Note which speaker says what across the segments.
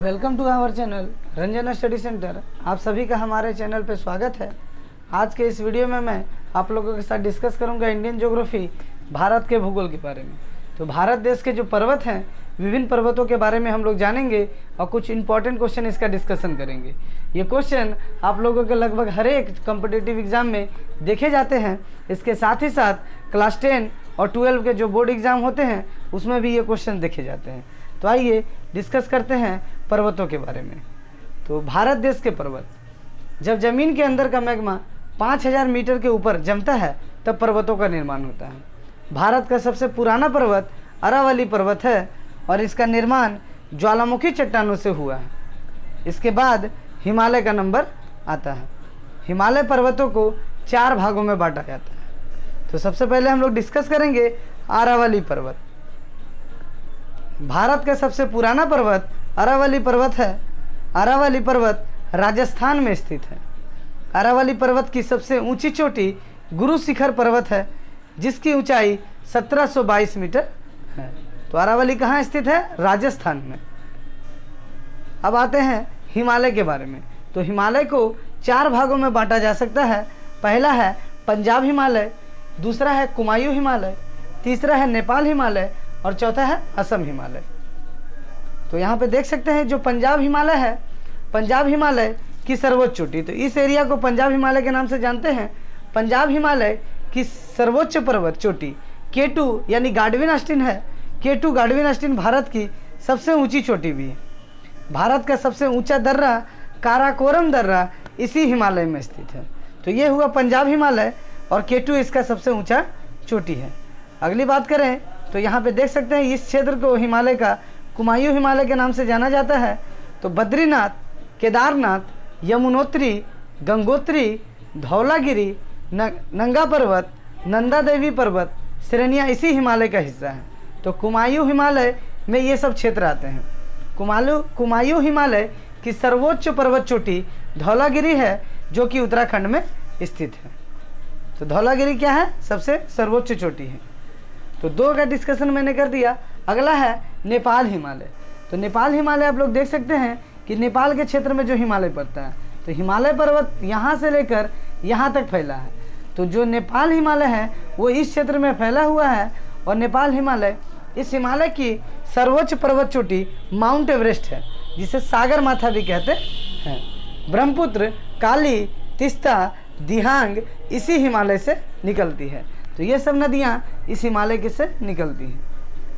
Speaker 1: Welcome to our channel Ranjana study centre. आप सभी का हमारे चैनल पर स्वागत है। आज के इस वीडियो में मैं आप लोगों के साथ डिस्कस करूंगा इंडियन ज्योग्राफी, भारत के भूगोल के बारे में। तो भारत देश के जो पर्वत हैं, विभिन्न पर्वतों के बारे में हम लोग जानेंगे और कुछ इंपॉर्टेंट क्वेश्चन इसका डिस्कशन करेंगे। ये क्वेश्चन आप लोगों के लगभग हर एक कॉम्पिटिटिव एग्जाम में देखे जाते हैं। इसके साथ ही साथ क्लास 10 और 12 के जो बोर्ड एग्ज़ाम होते हैं उसमें भी ये क्वेश्चन देखे जाते हैं। तो आइए डिस्कस करते हैं पर्वतों के बारे में। तो भारत देश के पर्वत, जब ज़मीन के अंदर का मैग्मा 5000 मीटर के ऊपर जमता है तब पर्वतों का निर्माण होता है। भारत का सबसे पुराना पर्वत अरावली पर्वत है और इसका निर्माण ज्वालामुखी चट्टानों से हुआ है। इसके बाद हिमालय का नंबर आता है। हिमालय पर्वतों को 4 भागों में बांटा जाता है। तो सबसे पहले हम लोग डिस्कस करेंगे अरावली पर्वत। भारत का सबसे पुराना पर्वत अरावली पर्वत है। अरावली पर्वत राजस्थान में स्थित है। अरावली पर्वत की सबसे ऊंची चोटी गुरु शिखर पर्वत है जिसकी ऊंचाई 1722 मीटर है। तो अरावली कहाँ स्थित है? राजस्थान में। अब आते हैं हिमालय के बारे में। तो हिमालय को 4 भागों में बांटा जा सकता है। पहला है पंजाब हिमालय, दूसरा है कुमायूं हिमालय, तीसरा है नेपाल हिमालय और चौथा है असम हिमालय। तो यहाँ पे देख सकते हैं जो पंजाब हिमालय है, पंजाब हिमालय की सर्वोच्च चोटी, तो इस एरिया को पंजाब हिमालय के नाम से जानते हैं। पंजाब हिमालय की सर्वोच्च पर्वत चोटी K2 यानी गाडविन आस्टीन है। K2 गाडविन आस्टीन भारत की सबसे ऊंची चोटी भी है। भारत का सबसे ऊंचा दर्रा काराकोरम दर्रा इसी हिमालय में स्थित है। तो ये हुआ पंजाब हिमालय और K2 इसका सबसे ऊंचा चोटी है। अगली बात करें तो यहाँ पे देख सकते हैं इस क्षेत्र को हिमालय का कुमायूं हिमालय के नाम से जाना जाता है। तो बद्रीनाथ, केदारनाथ, यमुनोत्री, गंगोत्री, धौलागिरी, नंगा पर्वत, नंदा देवी पर्वत श्रेणियाँ इसी हिमालय का हिस्सा है। तो कुमायूं हिमालय में ये सब क्षेत्र आते हैं। कुमायूं हिमालय की सर्वोच्च पर्वत चोटी धौलागिरी है जो कि उत्तराखंड में स्थित है। तो धौलागिरी क्या है? सबसे सर्वोच्च चोटी है। तो 2 का डिस्कशन मैंने कर दिया। अगला है नेपाल हिमालय। तो नेपाल हिमालय आप लोग देख सकते हैं कि नेपाल के क्षेत्र में जो हिमालय पड़ता है, तो हिमालय पर्वत यहाँ से लेकर यहाँ तक फैला है। तो जो नेपाल हिमालय है वो इस क्षेत्र में फैला हुआ है और नेपाल हिमालय, इस हिमालय की सर्वोच्च पर्वत चोटी माउंट एवरेस्ट है जिसे सागर माथा भी कहते हैं। ब्रह्मपुत्र, काली, तीस्ता, दिहांग इसी हिमालय से निकलती है। तो ये सब नदियाँ इस हिमालय के से निकलती हैं।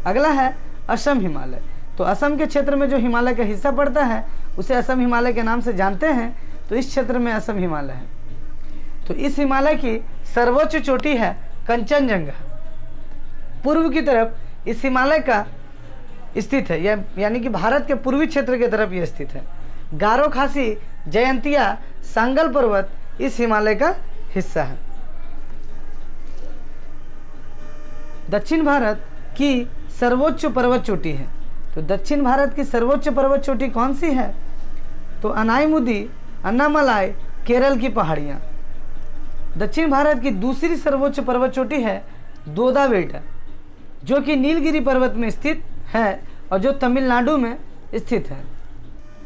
Speaker 1: अगला है असम हिमालय। तो असम के क्षेत्र में जो हिमालय का हिस्सा पड़ता है उसे असम हिमालय के नाम से जानते हैं। तो इस क्षेत्र में असम हिमालय है। तो इस हिमालय की सर्वोच्च चोटी है कंचनजंगा। पूर्व की तरफ इस हिमालय का स्थित है, यानी कि भारत के पूर्वी क्षेत्र की तरफ यह स्थित है। गारो खासी, जयंतिया, सांगल पर्वत इस हिमालय का हिस्सा है। दक्षिण भारत की सर्वोच्च पर्वत चोटी है। तो दक्षिण भारत की सर्वोच्च पर्वत चोटी कौन सी है? तो अनाईमुदी, अन्नामलाई, केरल की पहाड़ियाँ। दक्षिण भारत की दूसरी सर्वोच्च पर्वत चोटी है दोदा बेटा जो कि नीलगिरी पर्वत में स्थित है और जो तमिलनाडु में स्थित है।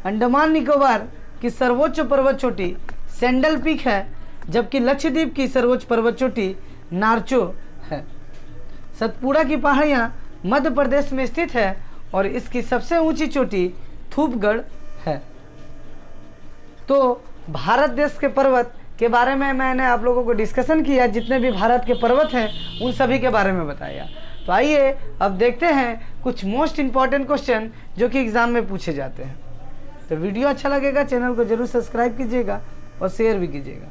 Speaker 1: अंडमान निकोबार की सर्वोच्च पर्वत चोटी सैंडल पीक है जबकि लक्षद्वीप की सर्वोच्च पर्वत चोटी नारचो है। सतपुड़ा की पहाड़ियाँ मध्य प्रदेश में स्थित है और इसकी सबसे ऊंची चोटी थूपगढ़ है। तो भारत देश के पर्वत के बारे में मैंने आप लोगों को डिस्कशन किया। जितने भी भारत के पर्वत हैं उन सभी के बारे में बताया। तो आइए अब देखते हैं कुछ मोस्ट इम्पॉर्टेंट क्वेश्चन जो कि एग्ज़ाम में पूछे जाते हैं। तो वीडियो अच्छा लगेगा चैनल को जरूर सब्सक्राइब कीजिएगा और शेयर भी कीजिएगा।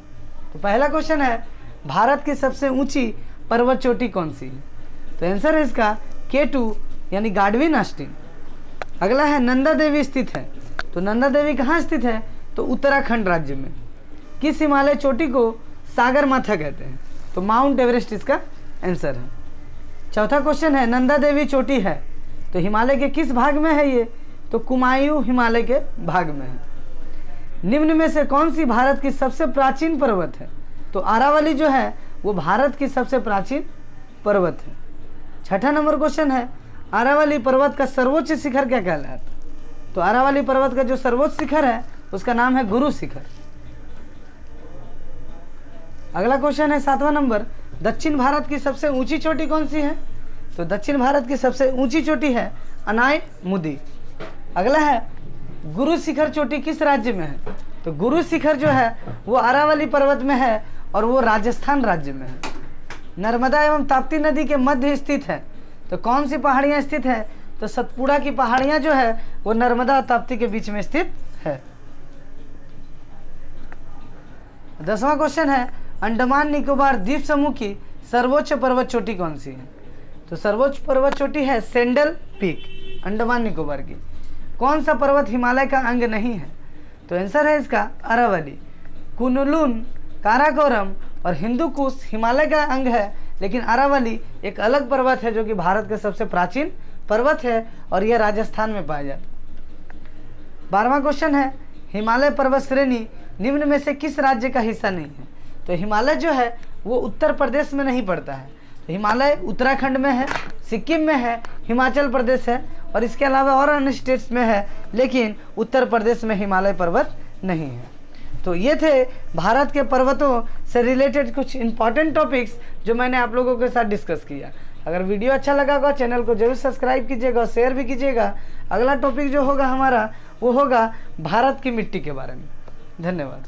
Speaker 1: तो पहला क्वेश्चन है भारत की सबसे ऊँची पर्वत चोटी कौन सी है? तो आंसर है इसका K2 यानी गाडविन आस्टीन। अगला है नंदा देवी स्थित है। तो नंदा देवी कहाँ स्थित है? तो उत्तराखंड राज्य में। किस हिमालय चोटी को सागर माथा कहते हैं? तो माउंट एवरेस्ट इसका आंसर है। चौथा क्वेश्चन है नंदा देवी चोटी है तो हिमालय के किस भाग में है ये? तो कुमायूं हिमालय के भाग में है। निम्न में से कौन सी भारत की सबसे प्राचीन पर्वत है? तो अरावली जो है वो भारत की सबसे प्राचीन पर्वत है। छठा नंबर क्वेश्चन है अरावली पर्वत का सर्वोच्च शिखर क्या कहलाता है? तो अरावली पर्वत का जो सर्वोच्च शिखर है उसका नाम है गुरु शिखर। अगला क्वेश्चन है 7वां नंबर, दक्षिण भारत की सबसे ऊंची चोटी कौन सी है? तो दक्षिण भारत की सबसे ऊंची चोटी है अनाई मुदी। अगला है गुरु शिखर चोटी किस राज्य में है? तो गुरु शिखर जो है वो अरावली पर्वत में है और वो राजस्थान राज्य में है। नर्मदा एवं ताप्ती नदी के मध्य स्थित है। तो कौन सी पहाड़ियाँ स्थित है? तो सतपुड़ा की पहाड़ियाँ जो है वो नर्मदा और ताप्ती के बीच में स्थित है। 10वां क्वेश्चन है, अंडमान निकोबार द्वीप समूह की सर्वोच्च पर्वत चोटी कौन सी है? तो सर्वोच्च पर्वत चोटी है सेंडल पीक, अंडमान निकोबार की। कौन सा पर्वत हिमालय का अंग नहीं है? तो आंसर है इसका अरावली। कुनलुन, काराकोरम और हिंदुकुश हिमालय का अंग है, लेकिन अरावली एक अलग पर्वत है जो कि भारत का सबसे प्राचीन पर्वत है और यह राजस्थान में पाया जाता है। 12वां क्वेश्चन है, हिमालय पर्वत श्रेणी निम्न में से किस राज्य का हिस्सा नहीं है? तो हिमालय जो है वो उत्तर प्रदेश में नहीं पड़ता है। तो हिमालय उत्तराखंड में है, सिक्किम में है, हिमाचल प्रदेश है और इसके अलावा और अन्य स्टेट्स में है, लेकिन उत्तर प्रदेश में हिमालय पर्वत नहीं है। तो ये थे भारत के पर्वतों से रिलेटेड कुछ इंपॉर्टेंट टॉपिक्स जो मैंने आप लोगों के साथ डिस्कस किया। अगर वीडियो अच्छा लगा होगा चैनल को जरूर सब्सक्राइब कीजिएगा और शेयर भी कीजिएगा। अगला टॉपिक जो होगा हमारा वो होगा भारत की मिट्टी के बारे में। धन्यवाद।